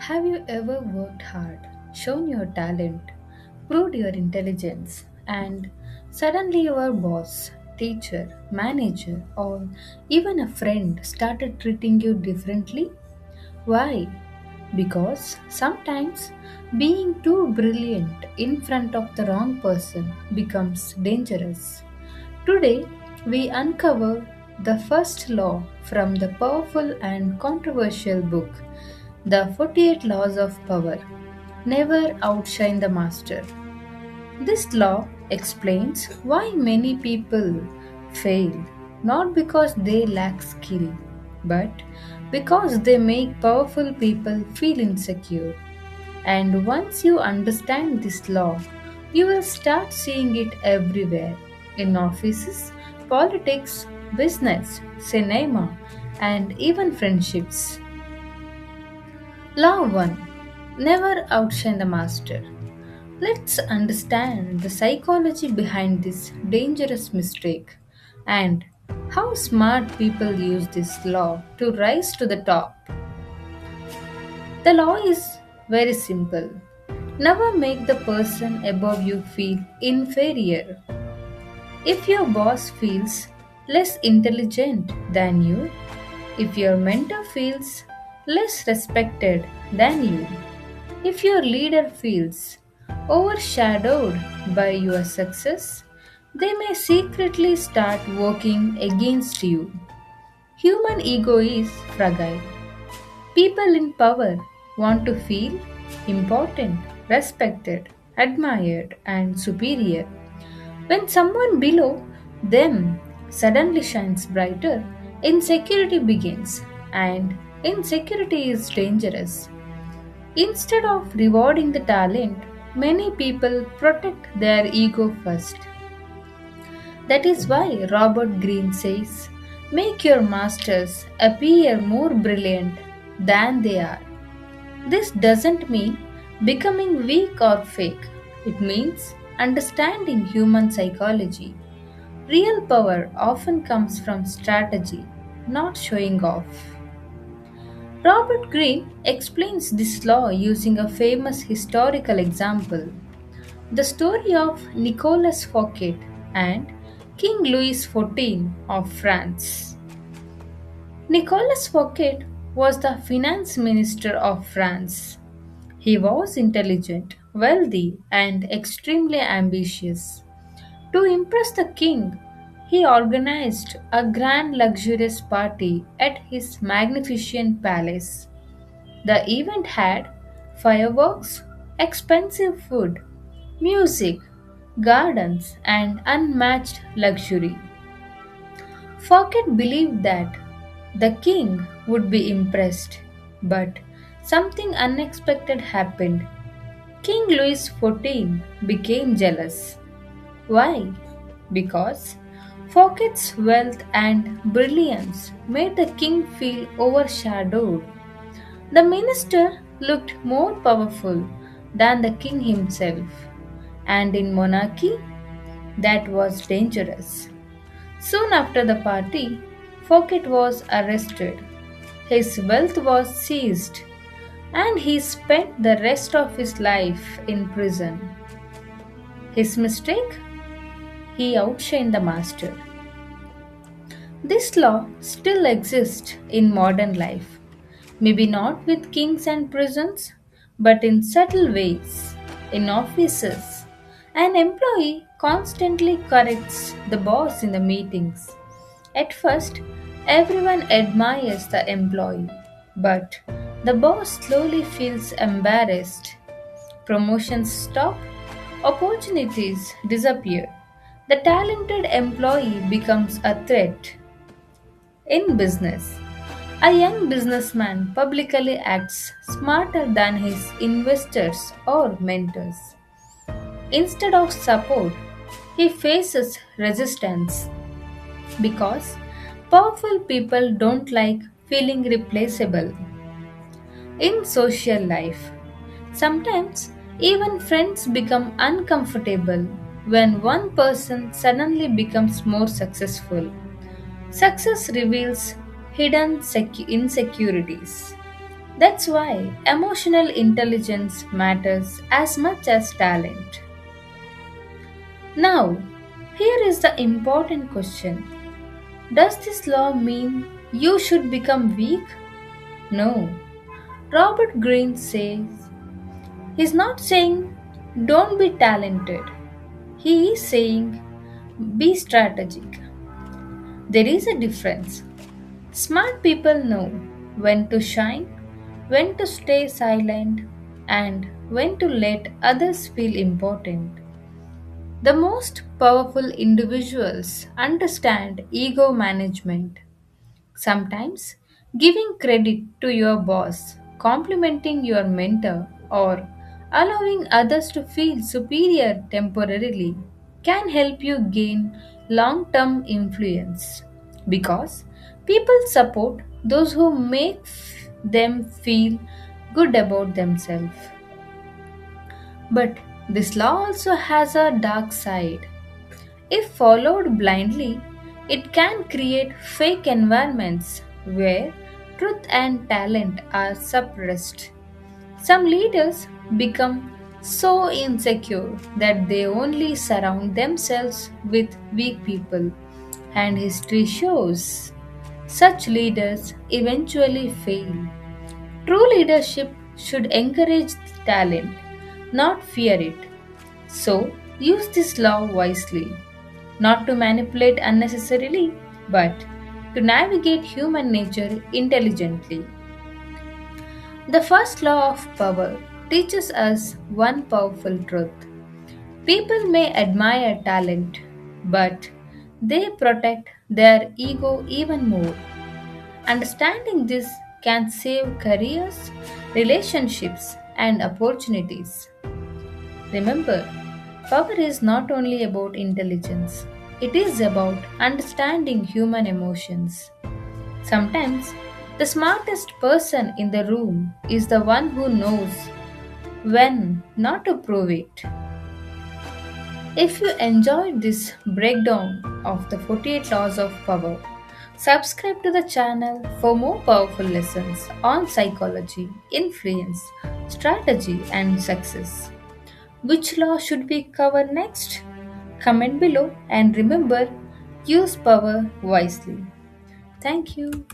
Have you ever worked hard, shown your talent, proved your intelligence, and suddenly your boss, teacher, manager, or even a friend started treating you differently? Why? Because sometimes being too brilliant in front of the wrong person becomes dangerous. Today, we uncover the first law from the powerful and controversial book, The 48 Laws of Power. Never outshine the master. This law explains why many people fail, not because they lack skill, but because they make powerful people feel insecure. And once you understand this law, you will start seeing it everywhere in offices, politics, business, cinema, and even friendships. Law 1. Never outshine the master. Let's understand the psychology behind this dangerous mistake and how smart people use this law to rise to the top. The law is very simple. Never make the person above you feel inferior. If your boss feels less intelligent than you, if your mentor feels less respected than you, if your leader feels overshadowed by your success, they may secretly start working against you. Human ego is fragile. People in power want to feel important, respected, admired, and superior. When someone below them suddenly shines brighter, insecurity begins, and insecurity is dangerous. Instead of rewarding the talent, many people protect their ego first. That is why Robert Greene says, make your masters appear more brilliant than they are. This doesn't mean becoming weak or fake, it means understanding human psychology. Real power often comes from strategy, not showing off. Robert Greene explains this law using a famous historical example, the story of Nicolas Fouquet and King Louis XIV of France. Nicolas Fouquet was the finance minister of France. He was intelligent, wealthy, and extremely ambitious. To impress the king, he organized a grand luxurious party at his magnificent palace. The event had fireworks, expensive food, music, gardens, and unmatched luxury. Fouquet believed that the king would be impressed, but something unexpected happened. King Louis XIV became jealous. Why? Because Fouquet's wealth and brilliance made the king feel overshadowed. The minister looked more powerful than the king himself, and in monarchy, that was dangerous. Soon after the party, Fouquet was arrested. His wealth was seized, and he spent the rest of his life in prison. His mistake? He outshined the master. This law still exists in modern life. Maybe not with kings and prisons, but in subtle ways. In offices, an employee constantly corrects the boss in the meetings. At first, everyone admires the employee, but the boss slowly feels embarrassed. Promotions stop, opportunities disappear. The talented employee becomes a threat. In business, a young businessman publicly acts smarter than his investors or mentors. Instead of support, he faces resistance because powerful people don't like feeling replaceable. In social life, sometimes even friends become uncomfortable when one person suddenly becomes more successful. Success reveals hidden insecurities. That's why emotional intelligence matters as much as talent. Now, here is the important question. Does this law mean you should become weak? No. Robert Greene says he's not saying don't be talented. He is saying be strategic. There is a difference. Smart people know when to shine, when to stay silent, and when to let others feel important. The most powerful individuals understand ego management. Sometimes giving credit to your boss, complimenting your mentor, or allowing others to feel superior temporarily can help you gain long term influence because people support those who make them feel good about themselves. But this law also has a dark side. If followed blindly, it can create fake environments where truth and talent are suppressed. Some leaders become so insecure that they only surround themselves with weak people, and history shows such leaders eventually fail. True leadership should encourage talent, not fear it. So, use this law wisely, not to manipulate unnecessarily, but to navigate human nature intelligently. The first law of power teaches us one powerful truth. People may admire talent, but they protect their ego even more. Understanding this can save careers, relationships, and opportunities. Remember, power is not only about intelligence, it is about understanding human emotions. Sometimes, the smartest person in the room is the one who knows when not to prove it. If you enjoyed this breakdown of the 48 laws of power, subscribe to the channel for more powerful lessons on psychology, influence, strategy, and success. Which law should we cover next? Comment below and remember, use power wisely. Thank you.